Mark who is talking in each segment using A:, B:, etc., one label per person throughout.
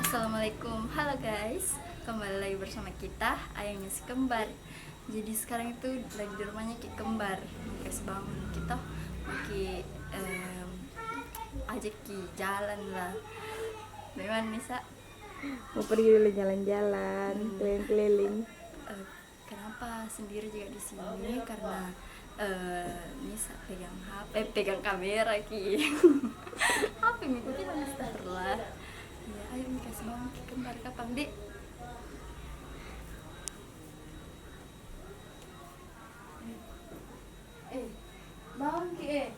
A: Assalamualaikum, halo guys, kembali lagi bersama kita ayahnya si kembar. Jadi sekarang itu lagi di rumahnya Ki kembar, kasih bangun kita, Ki ajak Ki jalan lah. Bagaimana Nisa?
B: Mau pergi dulu jalan-jalan, keliling-keliling.
A: Kenapa sendiri juga di sini? Karena Nisa pegang HP, pegang kamera Ki. Apa yang ngikutin Nisa lah. Ya, ayo kasih bangun Ki kembar kapan dek? Bangun Ki,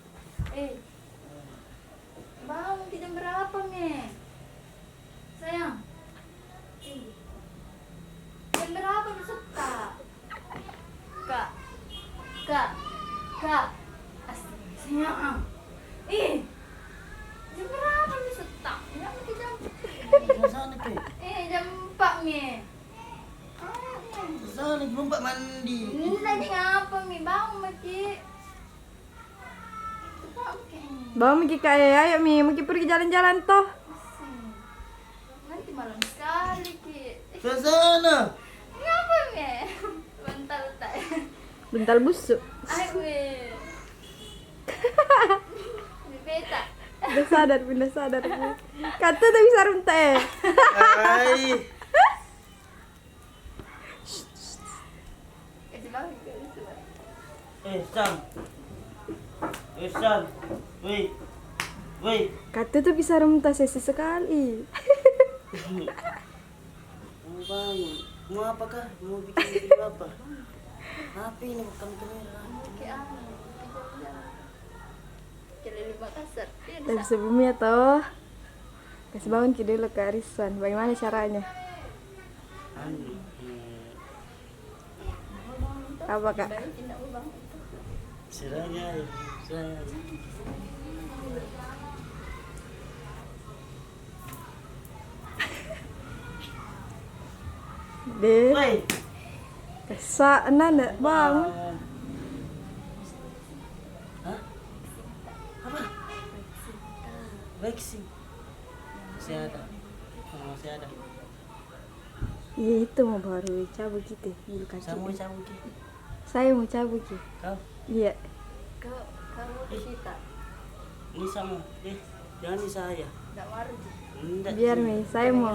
A: bangun Ki, jam berapa me? Sayang, jam berapa besok kak? Kak, astaga sayang, jam berapa besok tak? Jam jam, jam 4 me.
C: Sana belum Pak mandi.
A: Ini lagi ngapa mi? Bangun Maki.
B: Bawa Miki ke ayah, ayo Mi, Miki pergi jalan-jalan toh.
A: Nanti malam sekali Ki.
C: Ke sana.
A: Ngapa me? Bentar tak.
B: Bentar busuk.
A: Ayo me. Di peta.
B: Pindah sadar Mi. Kata tak bisa runta
C: Hai.
A: Kasih bangun ke situ.
C: Sam. Sam. Woi.
B: Kata tuh bisa runta sesi sekali.
C: Mau bangun. Mau apakah? Mau bikin video apa? Apa ini bukan kamera?
A: Kayak keliling Makassar.
B: Tapi sebelumnya toh kasih bangun Ki dulu ke arisan. Bagaimana caranya? Apa kak?
C: Seranya.
B: Deh,
C: Woi.
B: kesak nanda bangun.
C: Hah? Apa? Waxing. Masih ada. Masih ada.
B: Iya itu mau baru cabut gitu bulu kaki.
C: Saya mau cabut Ki.
B: Saya mau cabut Ki.
C: Kau?
B: Iya.
A: Kalau kita
C: Ini sama. Jangan di saya.
A: enggak waru.
C: Enggak.
B: Biar Mi, saya mau.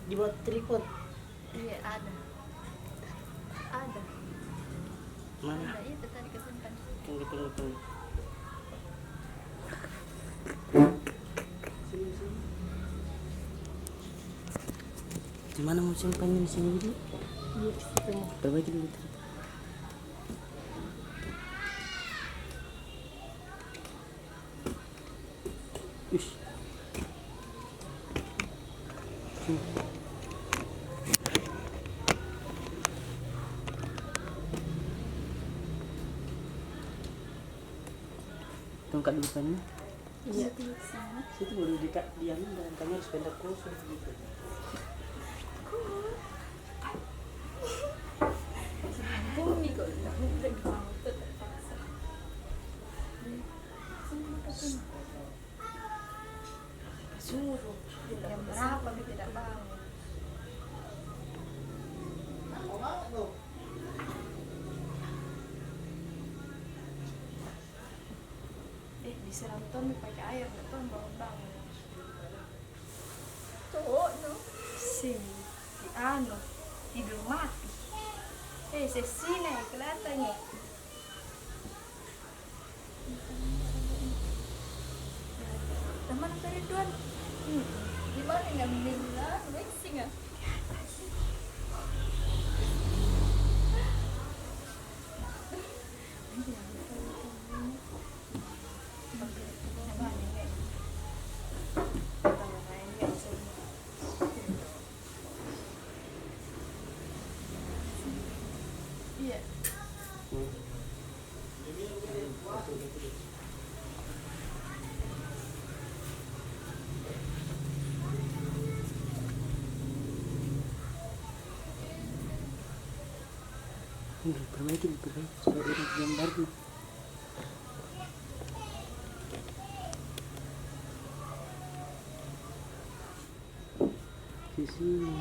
C: Dibuat tripod.
A: Iya ada.
C: Mana?
A: Ada itu tadi kesimpan.
C: Tunggu. Di mana mau simpannya di sini dulu?
B: Iya situ mau.
C: Berbagi dulu tripod. Ush. Tongkat di depannya.
B: Iya.
C: Situ baru diamin dan kamu harus pendek kosong gitu.
A: Bumi kok enggak mudah dibangun terpaksa. Suruh jam berapa kita tidak bangun. Disiram Tommy pakai air, Tommy bangun. Tuh, no. Sini, di anu, tidur mati. Sesine kelihatannya. Teman dari Tuan. Gimana ngambil waxing ah? Iya.
C: Perbaiki supaya dia gambar dulu. Di sini.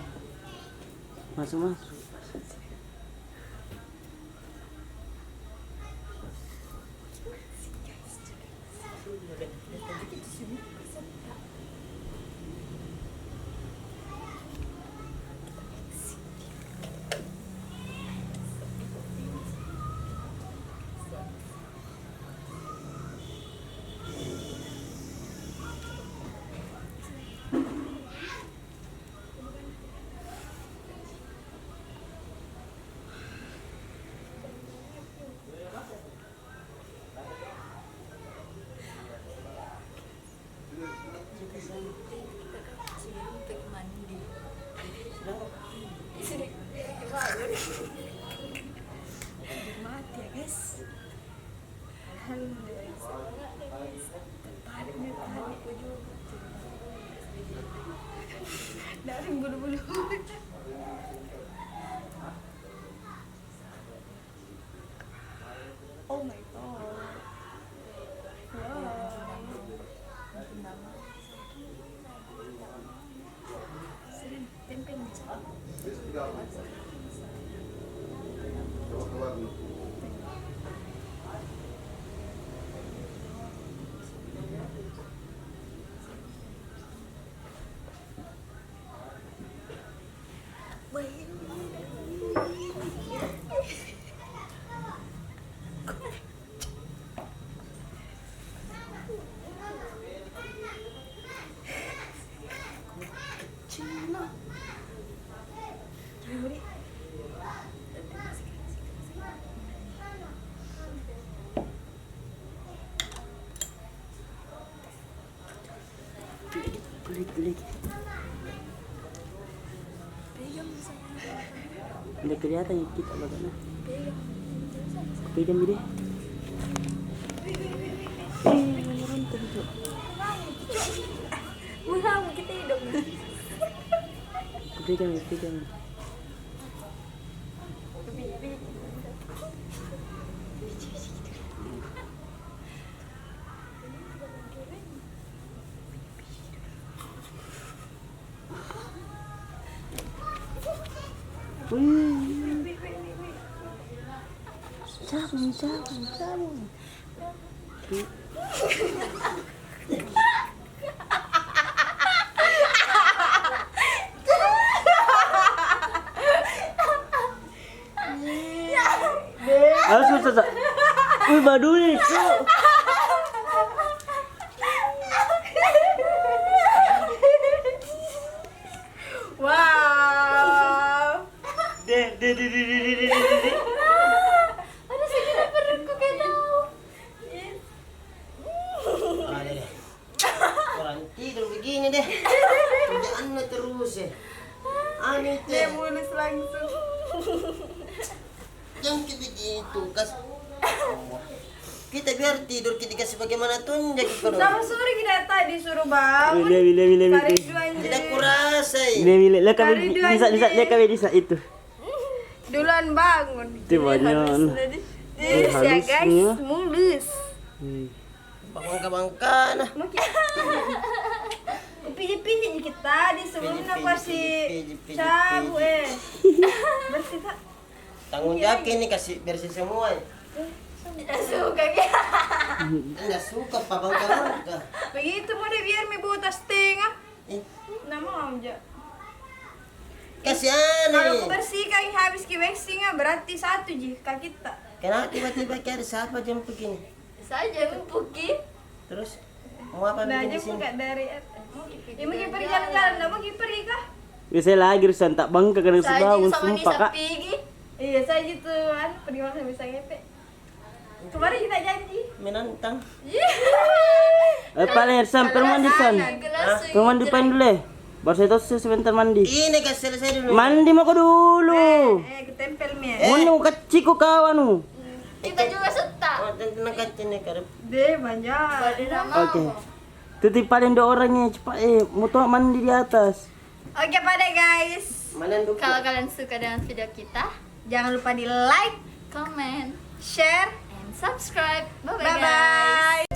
C: Masuk.
A: Untuk mandi. Mati ya guys. Dari bulu-bulu. Oh my god.
C: Kulik. Udah kelihatan ya kita bagaimana. Pegang gini. Merontok itu.
A: Mau kita hidup.
C: Pegang. Sabun. Susah. Wih, badui.
B: Wow.
C: De.
A: Ada segala perutku kayak tahu.
C: Orang tidur begini deh. Kerjaan terus ya. Aneh
B: Dia
C: teh.
B: mulus langsung.
C: Jangan kayak begitu, kita biar tidur kita kasih bagaimana tunjuk gitu.
B: Sama sore kita tadi suruh bangun.
C: Bila.
B: Kali dua anjing.
C: Tidak kurasa.
D: Bila lah kami
B: Kali dua
D: bisa
B: anjing.
D: dia kami bisa itu.
B: Duluan bangun.
D: Itu banyak.
B: Ya
D: Halusnya.
B: guys, mulus.
C: Bangka nah.
B: Pijit-pijit dikit tadi sebelumnya kasih
C: Pijit.
B: sabu bersih tak?
C: Tanggung jawab ini kasih bersih semua.
A: Suka gitu.
C: Enggak suka pak bangka.
B: Begitu mau deh biar mi buta setengah.
C: Eh,
B: Nama aja.
C: kasih
B: Kalau
C: aneh.
B: aku bersihkan habis ki waxingnya berarti satu ji kaki kita.
C: Kenapa tiba-tiba kayak ada siapa jam begini?
A: Saja mempuki.
C: Terus mau apa
B: Nah
C: bikin
B: aja
C: di sini?
B: buka dari ya mau pergi jalan-jalan, nggak mau pergi kah?
D: Bisa lagi rusan tak bangka kadang
A: Saja
D: sebangun
A: sama
D: sumpah
A: Nisa
D: kak.
A: pigi.
B: Iya saya gitu kan, pergi makan bisa ngepek. Kemarin kita janji.
C: Menantang.
D: Paling San permandi San.
A: Gelas
D: Permandi depan dulu. Baru saya tahu sebentar mandi.
C: Ini kasih selesai dulu.
D: Mandi mau dulu.
B: Ketempel mi.
D: Mau kecil kok kawan nu.
A: kita juga setak.
C: Oh, tenang kacau nih karep.
B: Deh banyak.
A: Pada nama.
D: Oke. Tutup paling dua orangnya cepat mau tuh mandi di atas.
B: Oke pada guys,
C: Mana dulu?
A: Kalau kalian suka dengan video kita,
B: jangan lupa di like,
A: comment,
B: share,
A: and subscribe. Bye bye.
B: bye bye.